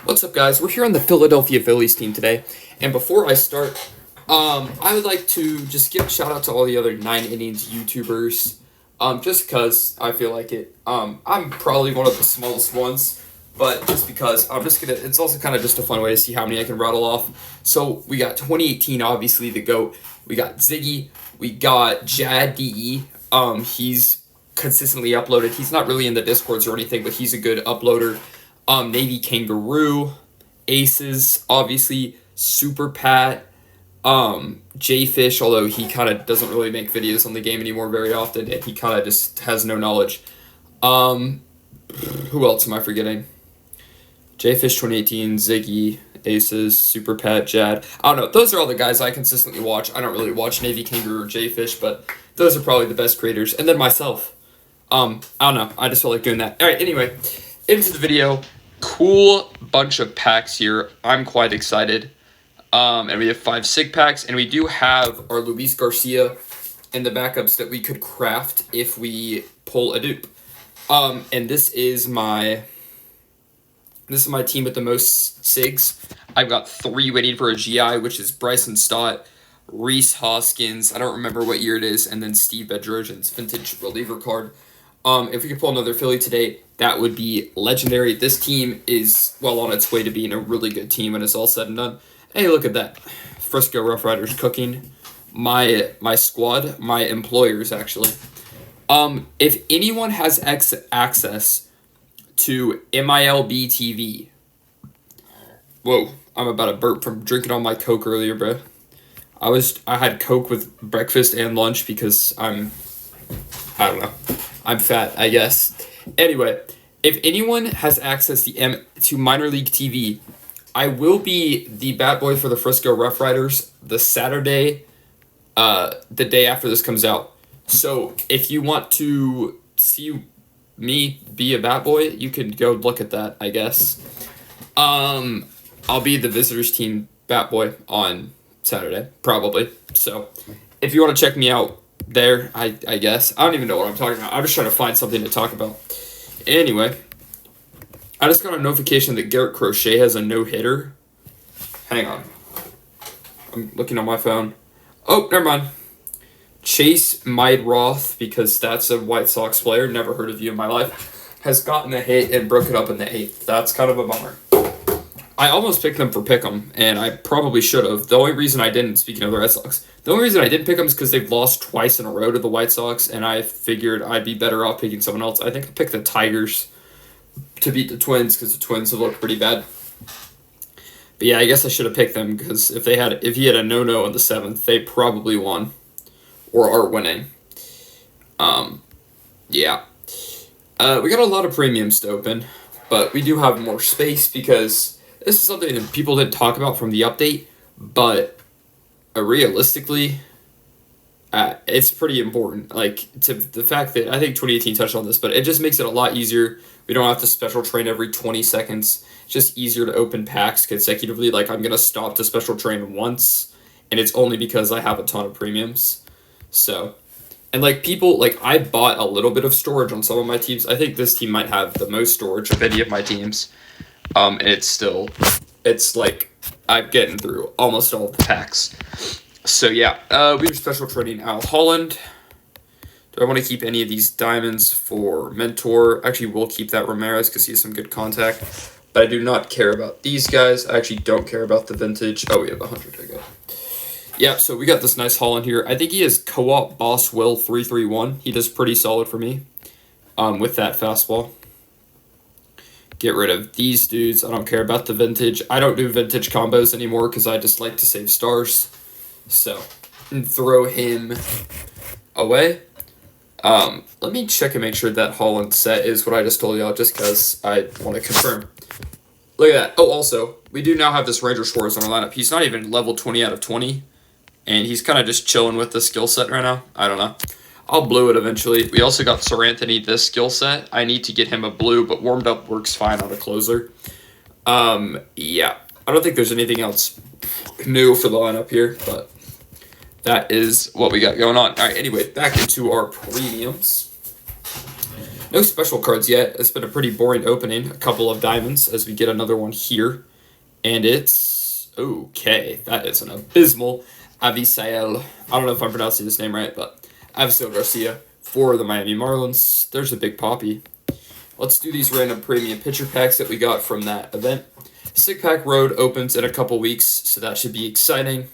What's up, guys? We're here on the Philadelphia Phillies team today, and before I start, I would like to just give a shout out to all the other 9 innings YouTubers, just because I feel like it. I'm probably one of the smallest ones, but just because I'm just gonna. It's also kind of just a fun way to see how many I can rattle off. So we got 2018, obviously the GOAT. We got Ziggy. We got Jad DE. He's consistently uploaded. He's not really in the Discords or anything, but he's a good uploader. Navy Kangaroo, Aces, obviously, Super Pat, J-Fish, although he kind of doesn't really make videos on the game anymore very often, and he kind of just has no knowledge. Who else am I forgetting? J-Fish 2018, Ziggy, Aces, Super Pat, Jad. I don't know. Those are all the guys I consistently watch. I don't really watch Navy Kangaroo or J-Fish, but those are probably the best creators. And then myself. I don't know. I just feel like doing that. All right, anyway, into the video. Cool bunch of packs here. I'm quite excited. And we have 5 SIG packs, and we do have our Luis Garcia in the backups that we could craft if we pull a dupe. And this is my team with the most SIGs. I've got 3 waiting for a GI, which is Bryson Stott, Reese Hoskins, I don't remember what year it is, and then Steve Bedrosian's vintage reliever card. If we could pull another Philly today, that would be legendary. This team is well on its way to being a really good team when it's all said and done. Hey, look at that. Frisco Rough Riders cooking. My squad, my employers, actually. If anyone has access to MILB TV. Whoa, I'm about to burp from drinking all my Coke earlier, bro. I had Coke with breakfast and lunch because I don't know. I'm fat, I guess. Anyway, if anyone has access to minor league TV, I will be the bat boy for the Frisco Rough Riders the Saturday, the day after this comes out. So if you want to see me be a bat boy, you can go look at that, I guess. I'll be the visitors team bat boy on Saturday, probably. So if you want to check me out there, I guess. I don't even know what I'm talking about. I'm just trying to find something to talk about. Anyway, I just got a notification that Garrett Crochet has a no-hitter. Hang on. I'm looking on my phone. Oh, never mind. Chase Meidroth, because that's a White Sox player, never heard of you in my life, has gotten a hit and broke it up in the 8th. That's kind of a bummer. I almost picked them for Pick'em, and I probably should have. The only reason I didn't, speaking of the Red Sox, the only reason I didn't pick them is because they've lost twice in a row to the White Sox, and I figured I'd be better off picking someone else. I think I picked the Tigers to beat the Twins because the Twins have looked pretty bad. But yeah, I guess I should have picked them because if he had a no-no on the 7th, they probably won or are winning. Yeah. We got a lot of premiums to open, but we do have more space because this is something that people didn't talk about from the update, but realistically, it's pretty important. Like, to the fact that I think 2018 touched on this, but it just makes it a lot easier. We don't have to special train every 20 seconds. It's just easier to open packs consecutively. Like, I'm going to stop to special train once, and it's only because I have a ton of premiums. So, and like people, like I bought a little bit of storage on some of my teams. I think this team might have the most storage of any of my teams. And it's like I'm getting through almost all of the packs. So yeah, we were special trading Al Holland. Do I want to keep any of these diamonds for Mentor? Actually, we'll keep that Ramirez because he has some good contact. But I do not care about these guys. I actually don't care about the vintage. Oh, we have 100 to go. Yeah, so we got this nice Holland here. I think he has Co-op Boss Will 331. He does pretty solid for me with that fastball. Get rid of these dudes. I don't care about the vintage. I don't do vintage combos anymore because I just like to save stars. So, and throw him away. Let me check and make sure that Holland set is what I just told y'all just because I want to confirm. Look at that. Oh, also, we do now have this Ranger Suarez on our lineup. He's not even level 20 out of 20. And he's kind of just chilling with the skill set right now. I don't know. I'll blue it eventually. We also got Sir Anthony this skill set. I need to get him a blue, but warmed up works fine on a closer. Yeah. I don't think there's anything else new for the lineup here, but that is what we got going on. All right, anyway, back into our premiums. No special cards yet. It's been a pretty boring opening. A couple of diamonds as we get another one here. And it's... okay, that is an abysmal Avisail. I don't know if I'm pronouncing this name right, but Avisail Garcia for the Miami Marlins. There's a big poppy. Let's do these random premium pitcher packs that we got from that event. Sig Pack Road opens in a couple weeks, so that should be exciting.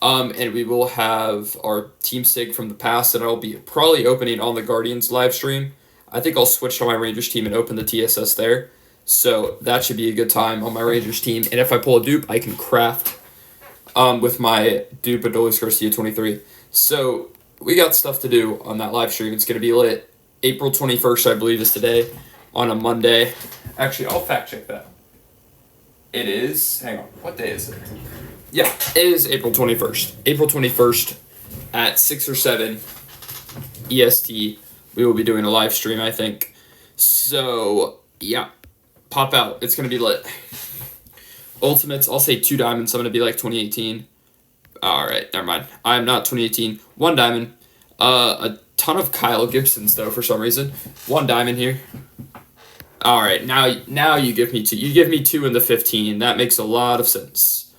And we will have our Team Sig from the past that I'll be probably opening on the Guardians live stream. I think I'll switch to my Rangers team and open the TSS there. So that should be a good time on my Rangers team. And if I pull a dupe, I can craft with my dupe Adolis Garcia 23. So we got stuff to do on that live stream. It's going to be lit. April 21st, I believe, is today on a Monday. Actually, I'll fact check that. It is, hang on, what day is it? Yeah, it is April 21st. April 21st at 6 or 7 EST, we will be doing a live stream, I think. So, yeah, pop out. It's going to be lit. Ultimates, I'll say 2 diamonds. I'm going to be like 2018. All right, never mind. I'm not 2018. 1 diamond. A ton of Kyle Gibsons, though, for some reason. 1 diamond here. All right, now you give me 2. You give me 2 in the 15. That makes a lot of sense.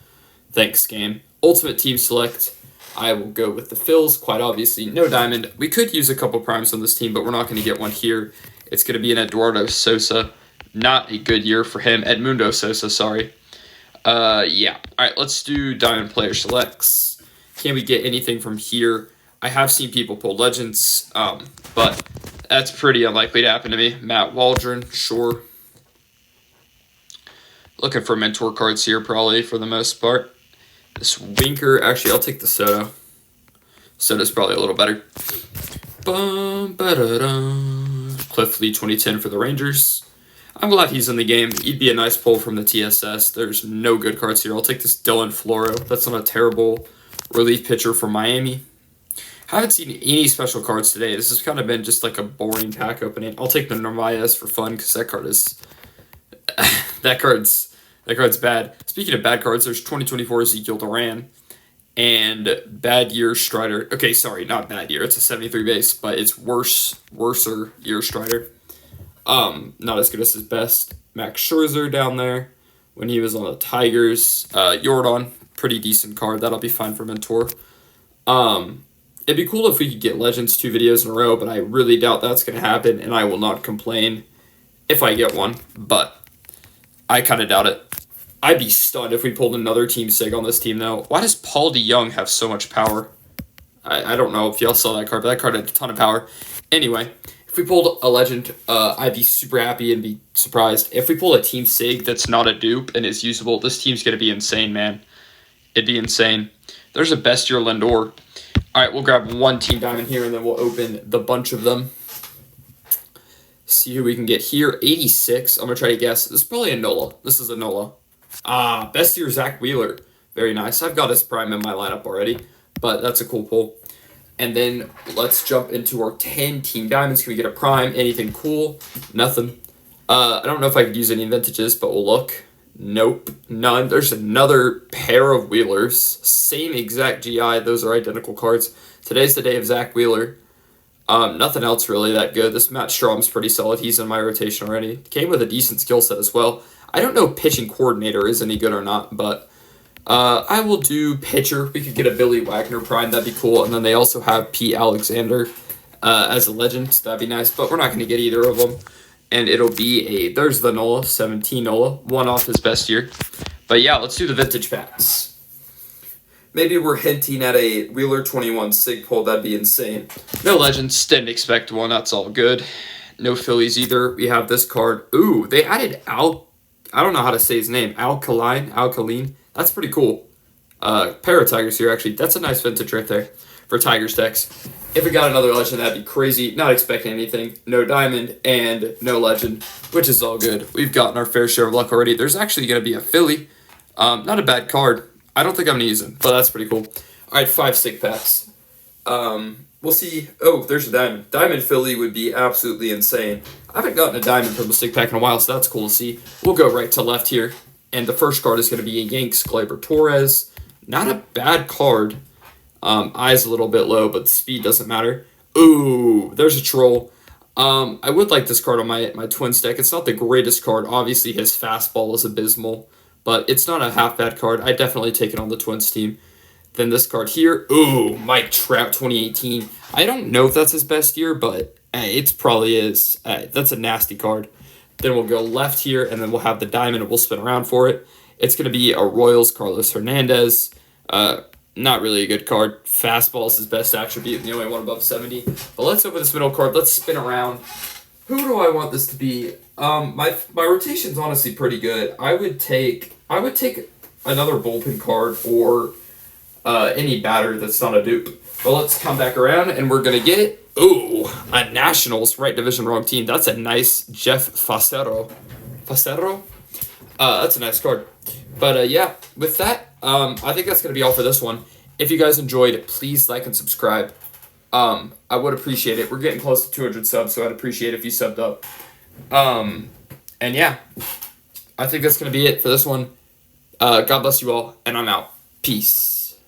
Thanks, game. Ultimate team select. I will go with the Phils, quite obviously. No diamond. We could use a couple primes on this team, but we're not going to get one here. It's going to be an Eduardo Sosa. Not a good year for him. Edmundo Sosa, sorry. Yeah. All right, let's do diamond player selects. Can we get anything from here? I have seen people pull legends, but that's pretty unlikely to happen to me. Matt Waldron, sure. Looking for mentor cards here, probably, for the most part. This Winker, actually, I'll take the Soto. Soto's probably a little better. Cliff Lee 2010 for the Rangers. I'm glad he's in the game. He'd be a nice pull from the TSS. There's no good cards here. I'll take this Dylan Floro. That's not a terrible relief pitcher from Miami. Haven't seen any special cards today. This has kind of been just like a boring pack opening. I'll take the Narvaez for fun because that card is... that card's bad. Speaking of bad cards, there's 2024 Ezekiel Duran and bad year Strider. Okay, sorry, not bad year. It's a 73 base, but it's worser year Strider. Not as good as his best. Max Scherzer down there when he was on the Tigers. Jordan, pretty decent card. That'll be fine for mentor. It'd be cool if we could get Legends 2 videos in a row, but I really doubt that's going to happen, and I will not complain if I get one, but I kind of doubt it. I'd be stunned if we pulled another Team Sig on this team, though. Why does Paul DeYoung have so much power? I don't know if y'all saw that card, but that card had a ton of power. Anyway, if we pulled a Legend, I'd be super happy and be surprised. If we pull a Team Sig that's not a dupe and is usable, this team's going to be insane, man. It'd be insane. There's a best year Lindor. All right, we'll grab 1 Team Diamond here, and then we'll open the bunch of them. See who we can get here. 86. I'm going to try to guess. This is probably a Nola. This is a Nola. Best year Zach Wheeler. Very nice. I've got his prime in my lineup already, but that's a cool pull. And then let's jump into our 10 Team Diamonds. Can we get a prime? Anything cool? Nothing. I don't know if I could use any vintages, but we'll look. Nope, none. There's another pair of Wheelers. Same exact GI. Those are identical cards. Today's the day of Zach Wheeler. Nothing else really that good. This Matt Strom's pretty solid. He's in my rotation already. Came with a decent skill set as well. I don't know if pitching coordinator is any good or not, but I will do pitcher. We could get a Billy Wagner prime. That'd be cool. And then they also have P. Alexander as a legend. So that'd be nice, but we're not going to get either of them. And it'll be there's the Nola, 17 Nola, 1 off his best year. But yeah, let's do the vintage packs. Maybe we're hinting at a Wheeler 21 Sig pull. That'd be insane. No Legends, didn't expect one. That's all good. No Phillies either. We have this card. Ooh, they added I don't know how to say his name. Alkaline. That's pretty cool. Pair of Tigers here, actually. That's a nice vintage right there for Tigers decks. If we got another Legend, that'd be crazy. Not expecting anything. No Diamond and no Legend, which is all good. We've gotten our fair share of luck already. There's actually going to be a Philly. Not a bad card. I don't think I'm going to use him, but that's pretty cool. All right, 5 Sig packs. We'll see. Oh, there's a Diamond. Diamond Philly would be absolutely insane. I haven't gotten a Diamond from a Sig pack in a while, so that's cool to see. We'll go right to left here. And the first card is going to be a Yanks Gleyber Torres. Not a bad card. Eyes a little bit low, but the speed doesn't matter. Ooh, there's a troll. I would like this card on my Twins deck. It's not the greatest card. Obviously, his fastball is abysmal, but it's not a half bad card. I definitely take it on the Twins team. Then this card here, ooh, Mike Trout 2018. I don't know if that's his best year, but it probably is. That's a nasty card. Then we'll go left here, and then we'll have the diamond, and we'll spin around for it. It's going to be a Royals Carlos Hernandez. Not really a good card. Fastball is his best attribute, the only one above 70. But let's open this middle card. Let's spin around. Who do I want this to be? My rotation's honestly pretty good. I would take another bullpen card or any batter that's not a dupe. But let's come back around, and we're gonna get a Nationals, right division, wrong team. That's a nice Jeff Facero. Facero? That's a nice card. But yeah, with that, I think that's going to be all for this one. If you guys enjoyed, please like and subscribe. I would appreciate it. We're getting close to 200 subs, so I'd appreciate it if you subbed up. And yeah, I think that's going to be it for this one. God bless you all, and I'm out. Peace.